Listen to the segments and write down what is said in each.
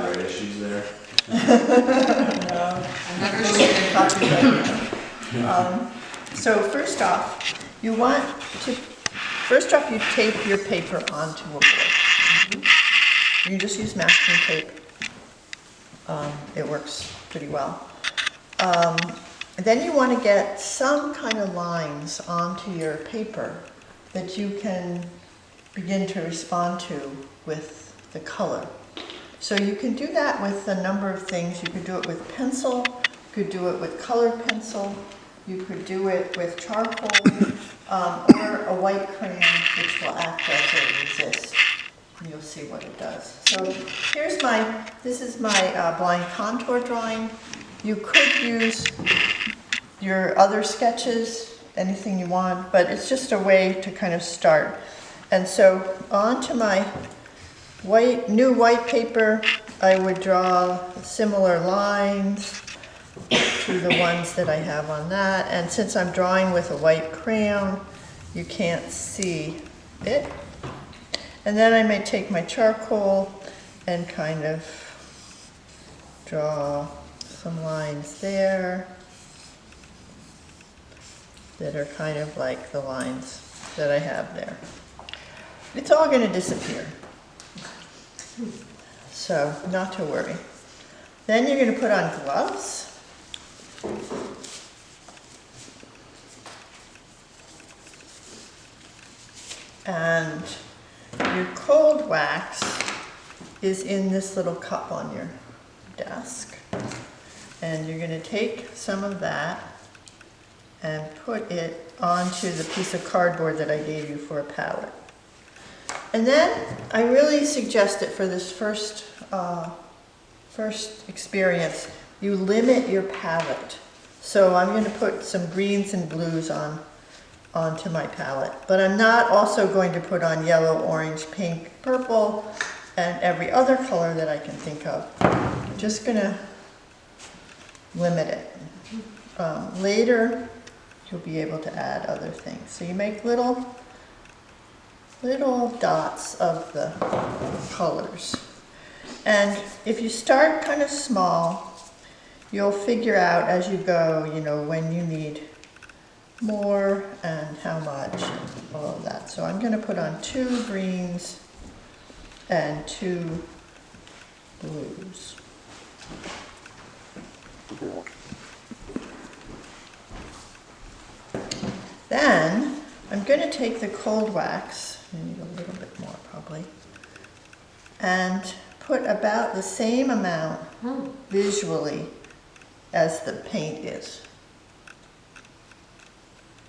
copyright issues there? No, I'm never sure the copyright. So first off, you tape your paper onto a board. You just use masking tape. It works pretty well. Then you want to get some kind of lines onto your paper that you can begin to respond to with the color. So you can do that with a number of things. You could do it with pencil, you could do it with colored pencil, you could do it with charcoal, or a white crayon, which will act as a resist. You'll see what it does. So this is my blind contour drawing. You could use your other sketches, anything you want, but it's just a way to kind of start. And so onto my new white paper, I would draw similar lines to the ones that I have on that. And since I'm drawing with a white crayon, you can't see it. And then I may take my charcoal and kind of draw some lines there that are kind of like the lines that I have there. It's all going to disappear. So, not to worry. Then you're going to put on gloves. And your cold wax is in this little cup on your desk. And you're going to take some of that and put it onto the piece of cardboard that I gave you for a palette. And then I really suggest it for this first experience, you limit your palette. So I'm going to put some greens and blues onto my palette. But I'm not also going to put on yellow, orange, pink, purple, and every other color that I can think of. I'm just going to limit it. Later, you'll be able to add other things. So you make little dots of the colors. And if you start kind of small, you'll figure out as you go, when you need more and how much and all of that. So I'm going to put on 2 greens and 2 blues. Then I'm going to take the cold wax, I need a little bit more probably, and put about the same amount visually as the paint is.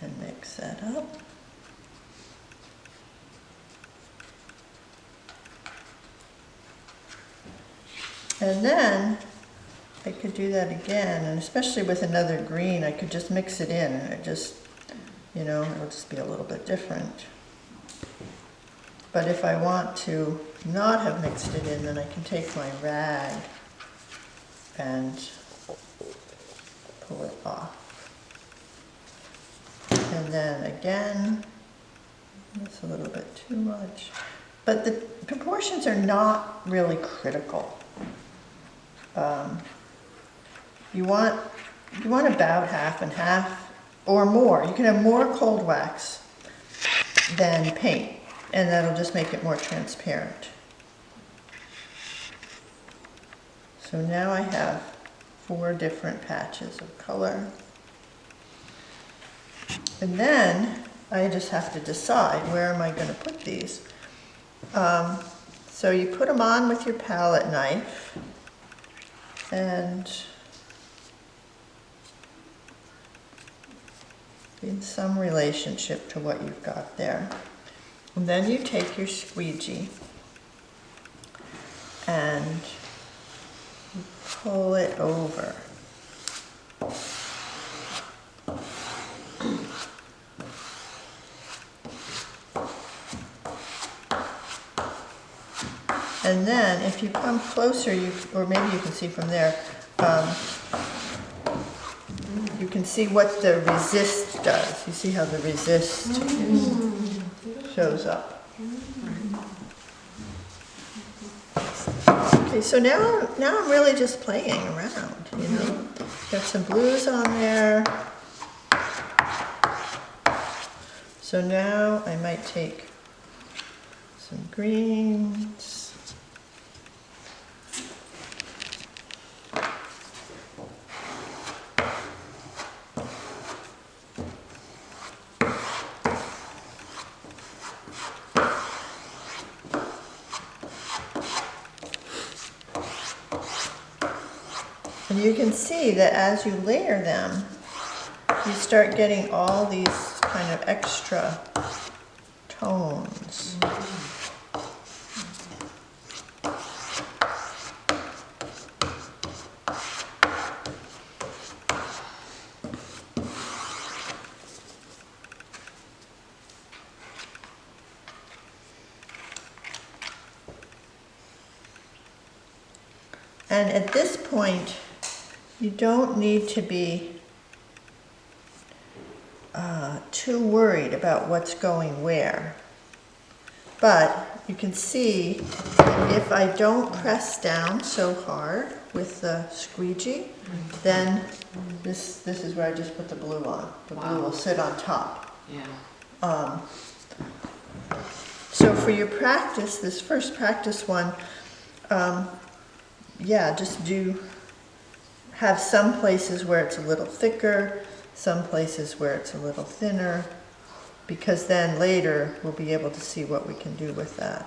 And mix that up. And then I could do that again, and especially with another green, I could just mix it in and it just, it'll just be a little bit different. But if I want to not have mixed it in, then I can take my rag and pull it off. And then again, that's a little bit too much. But the proportions are not really critical. You want about half and half or more. You can have more cold wax than paint, and that'll just make it more transparent. So now I have 4 different patches of color. And then I just have to decide where am I going to put these. So you put them on with your palette knife and in some relationship to what you've got there. And then you take your squeegee and you pull it over. And then if you come closer, or maybe you can see from there, you can see what the resist does. You see how the resist shows up. Okay. Okay, so now I'm really just playing around, you know. Got some blues on there. So now I might take some greens. And you can see that as you layer them, you start getting all these kind of extra tones. And at this point, you don't need to be too worried about what's going where. But you can see if I don't press down so hard with the squeegee, then this is where I just put the blue on. The blue will sit on top. Yeah. So for your practice, this first practice one, yeah, just have some places where it's a little thicker, some places where it's a little thinner, because then later we'll be able to see what we can do with that.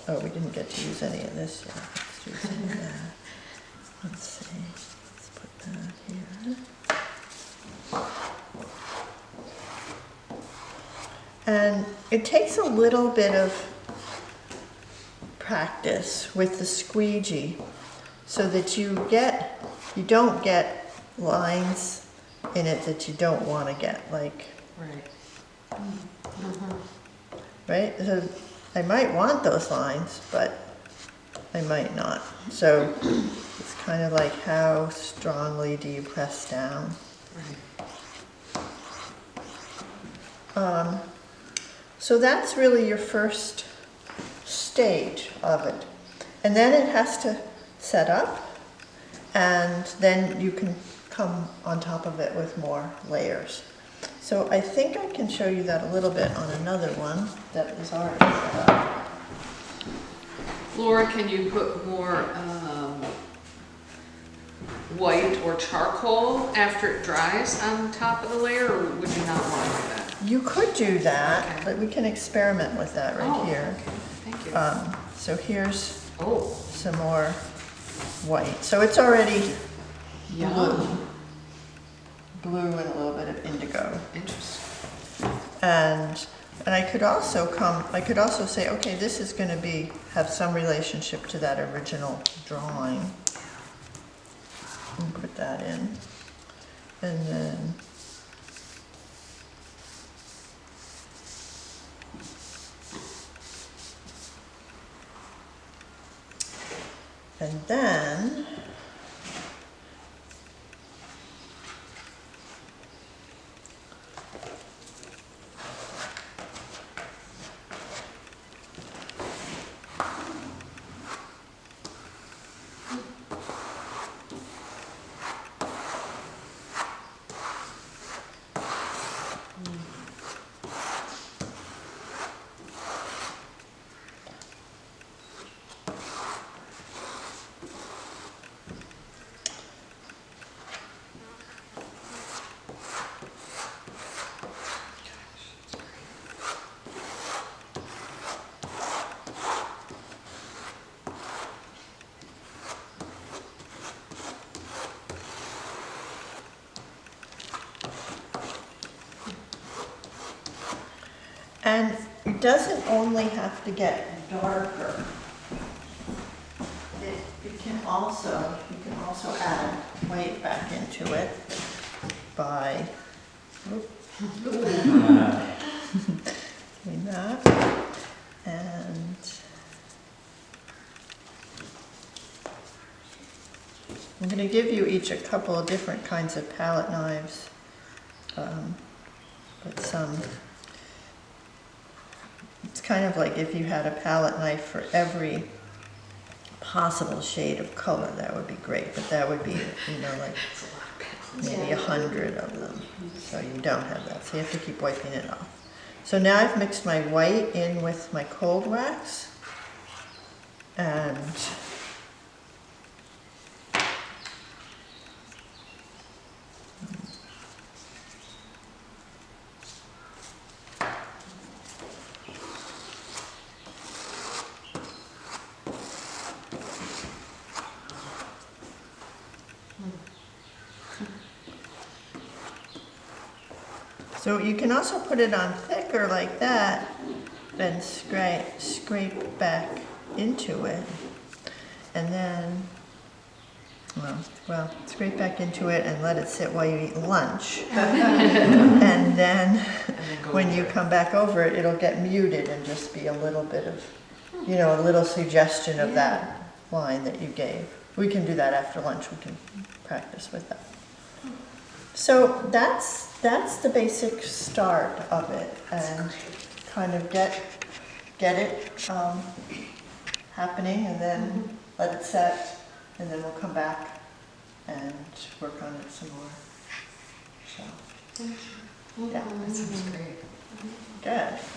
Oh, we didn't get to use any of this yet. Let's do some of that. Let's see. Let's put that here. And it takes a little bit of practice with the squeegee so that you don't get lines in it that you don't want to get, like, Right. right? So I might want those lines, but I might not. So it's kind of like, how strongly do you press down? Right. So that's really your first stage of it. And then it has to set up, and then you can come on top of it with more layers. So I think I can show you that a little bit on another one that is already set up. Laura, can you put more white or charcoal after it dries on top of the layer, or would you not want to do that? You could do that, Okay. but we can experiment with that right here. Okay. Thank you. So here's Oh, some more white. So it's already yum. blue and a little bit of indigo. Interesting. And I could also say, okay, this is going to have some relationship to that original drawing. And put that in. And then And it doesn't only have to get darker. You can also add weight back into it by doing that. And I'm going to give you each a couple of different kinds of palette knives, but it's kind of like if you had a palette knife for every possible shade of color, that would be great, but that would be, like It's a lot of pens. maybe 100 of them. So you don't have that, so you have to keep wiping it off. So now I've mixed my white in with my cold wax. And so you can also put it on thicker like that, then scrape back into it, and then, well, scrape back into it and let it sit while you eat lunch. And then when you come back over it, it'll get muted and just be a little bit of, a little suggestion of that line that you gave. We can do that after lunch, we can practice with that. So that's the basic start of it, and kind of get it happening, and then let it set, and then we'll come back and work on it some more. So, yeah, That sounds great. good.